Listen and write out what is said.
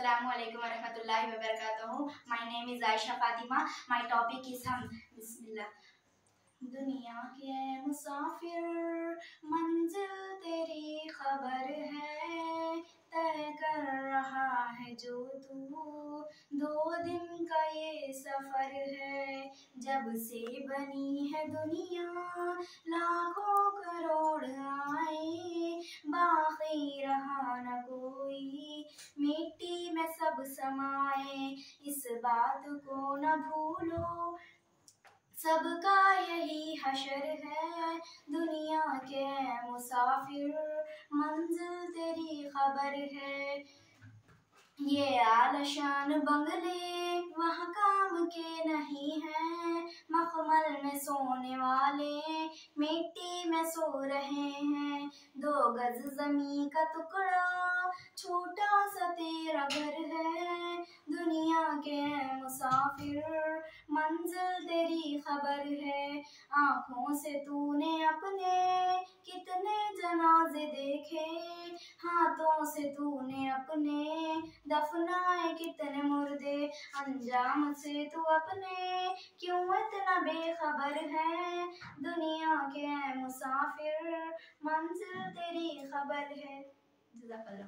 Assalamualaikum warahmatullahi wabarakatuh. My name is Aisha Fatima. My topic is हम बिस्मिल्लाह। दुनिया के मुसाफिर मंजिल तेरी खबर है, तय कर रहा है जो तू 2 दिन का ये सफर है। जब से बनी है दुनिया लाखों करोड़ आए, बाकी रहा न कोई मिट्टी में सब समाए। इस बात को न भूलो सबका यही हशर है, दुनिया के मुसाफिर मंजिल तेरी खबर है। ये आलिशान बंगले वहाँ काम के नहीं हैं, मखमल में सोने वाले मिट्टी में सो रहे हैं। 2 गज जमीन का टुकड़ा छोटा सा तेरा घर है, दुनिया के मुसाफिर मंजिल तेरी खबर है। आँखों से तूने अपने कितने जनाजे देखे, हाथों से तूने अपने दफनाए कितने मुर्दे। अंजाम से तू अपने क्यों इतना बेखबर है, दुनिया के मुसाफिर मंजिल तेरी खबर है। जज़ाकल्लाह।